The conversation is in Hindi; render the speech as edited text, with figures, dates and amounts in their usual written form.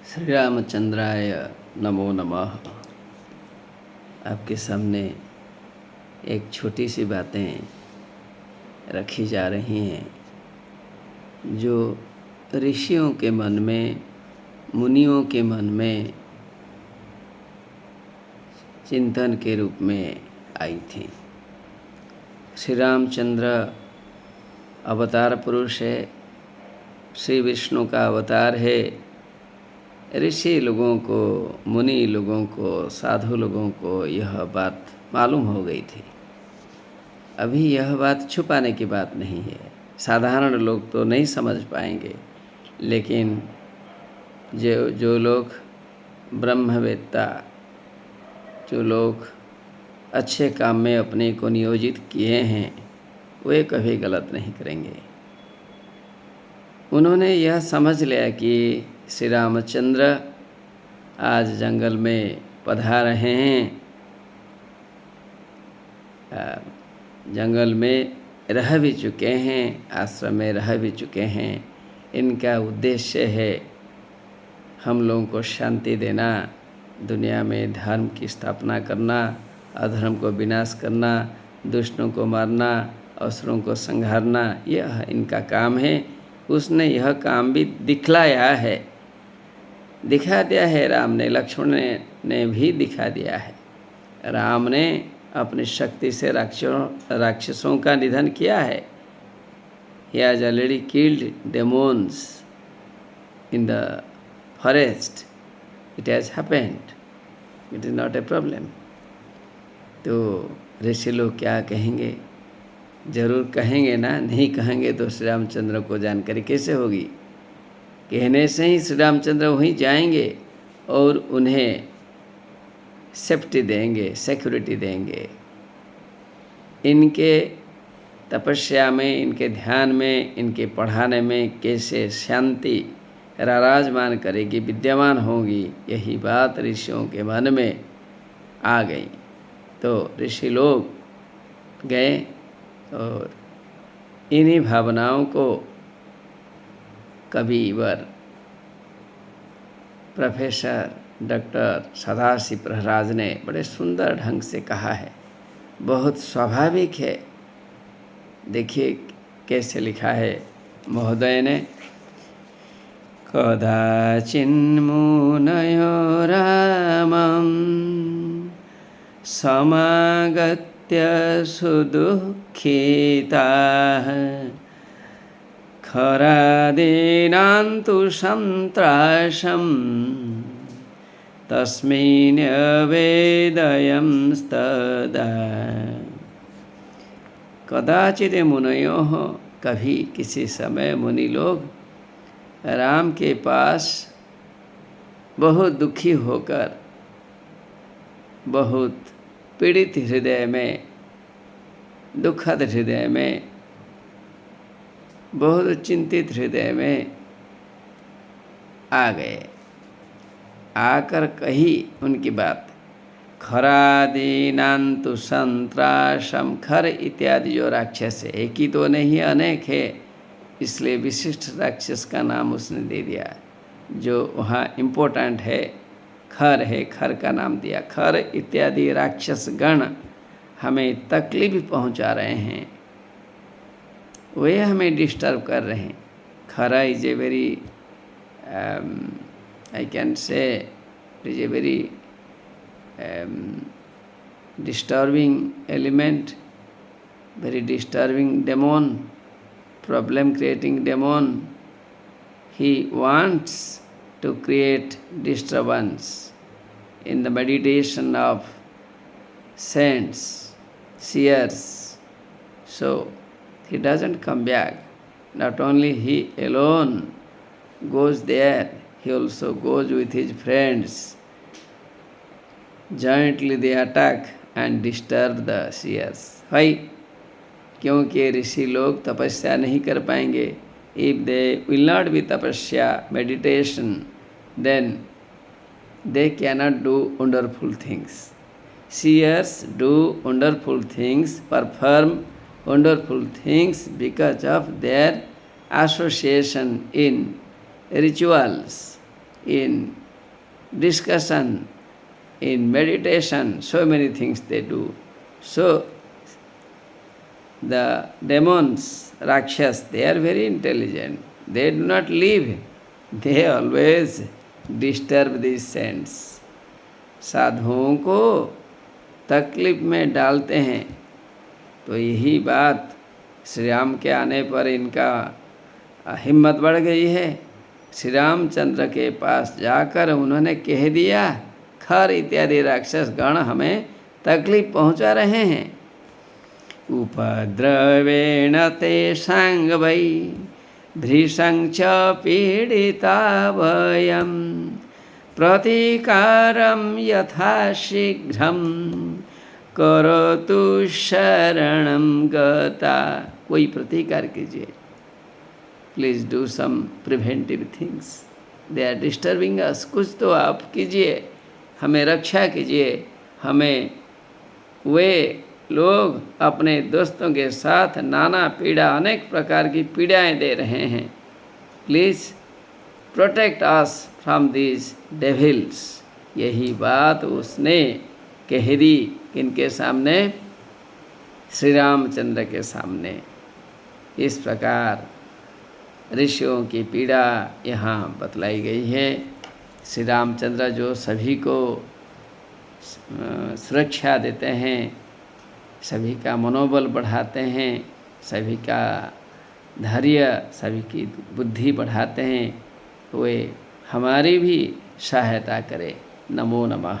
श्री रामचंद्राय नमो नमः। आपके सामने एक छोटी सी बातें रखी जा रही हैं जो ऋषियों के मन में, मुनियों के मन में चिंतन के रूप में आई थी। श्री रामचंद्र अवतार पुरुष है, श्री विष्णु का अवतार है। ऋषि लोगों को, मुनि लोगों को, साधु लोगों को यह बात मालूम हो गई थी। अभी यह बात छुपाने की बात नहीं है। साधारण लोग तो नहीं समझ पाएंगे, लेकिन जो लोग ब्रह्मवेत्ता, जो लोग अच्छे काम में अपने को नियोजित किए हैं, वे कभी गलत नहीं करेंगे। उन्होंने यह समझ लिया कि श्री रामचंद्र आज जंगल में पधार रहे हैं, जंगल में रह भी चुके हैं, आश्रम में रह भी चुके हैं। इनका उद्देश्य है हम लोगों को शांति देना, दुनिया में धर्म की स्थापना करना, अधर्म को विनाश करना, दुष्टों को मारना, असुरों को संहारना, यह इनका काम है। उसने यह काम भी दिखलाया है, दिखा दिया है। राम ने, लक्ष्मण ने भी दिखा दिया है। राम ने अपनी शक्ति से राक्षसों का निधन किया है। He has already killed demons in the forest. It has happened. It is not a problem. तो ऋषि लोग क्या कहेंगे? जरूर कहेंगे ना। नहीं कहेंगे तो श्री रामचंद्र को जानकारी कैसे होगी? कहने से ही श्री रामचंद्र वहीं जाएंगे और उन्हें सेफ्टी देंगे, सिक्योरिटी देंगे। इनके तपस्या में, इनके ध्यान में, इनके पढ़ाने में कैसे शांति राजमान करेगी, विद्यमान होगी, यही बात ऋषियों के मन में आ गई। तो ऋषि लोग गए और इन्हीं भावनाओं को कविवर प्रोफेसर डॉक्टर सदाशिव प्रहराज ने बड़े सुंदर ढंग से कहा है। बहुत स्वाभाविक है। देखिए कैसे लिखा है महोदय ने। कदाचिन्मुनयो रामं समागत्य सुदुःखिताः खरादीनान्तु सन्त्रासं तस्मिन्यवेदयंस्तदा। कदाचित् मुनयोः, कभी किसी समय मुनि लोग राम के पास बहुत दुखी होकर, बहुत पीड़ित हृदय में, दुखद हृदय में, बहुत चिंतित हृदय में आ गए। आकर कही उनकी बात। खरादीनान्तु संत्रासम, खर इत्यादि जो राक्षस है, एक ही तो नहीं अनेक है, इसलिए विशिष्ट राक्षस का नाम उसने दे दिया। जो वहाँ इम्पोर्टेंट है खर है, खर का नाम दिया। खर इत्यादि राक्षस गण हमें तकलीफ पहुँचा रहे हैं, वे हमें डिस्टर्ब कर रहे हैं। खरा is a very I can say it is a very disturbing element, very disturbing demon, problem creating demon. He wants to create disturbance in the meditation of saints, seers. So he doesn't come back. Not only he alone goes there, he also goes with his friends. Jointly they attack and disturb the seers. Why? क्योंकि ऋषि लोग तपस्या नहीं कर पाएंगे. If they will not be tapasya, meditation, then they cannot do wonderful things. Seers do wonderful things, perform wonderful things because of their association in rituals. in discussion, in meditation, so many things they do. So the demons, Rakshas, they are very intelligent. They do not leave. They always disturb these saints. साधुओं को तकलीफ में डालते हैं। तो यही बात श्री राम के आने पर इनका हिम्मत बढ़ गई है। श्री रामचंद्र के पास जाकर उन्होंने कह दिया, खर इत्यादि राक्षस गण हमें तकलीफ पहुंचा रहे हैं। उपद्रवेण तेषां वै धृषं च पीडिता वयं प्रतिकारं यथाशीघ्रं करोतु शरणं गता। कोई प्रतिकार कीजिए, please do some preventive things. They are disturbing us, कुछ तो आप कीजिए, हमें रक्षा कीजिए। हमें वे लोग अपने दोस्तों के साथ नाना पीड़ा, अनेक प्रकार की पीड़ाएं दे रहे हैं। Please protect us from these devils. यही बात उसने कह दी किनके सामने? श्री रामचंद्र के सामने। इस प्रकार ऋषियों की पीड़ा यहाँ बतलाई गई है। श्री रामचंद्र जो सभी को सुरक्षा देते हैं, सभी का मनोबल बढ़ाते हैं, सभी का धैर्य, सभी की बुद्धि बढ़ाते हैं, वे हमारी भी सहायता करें। नमो नमः।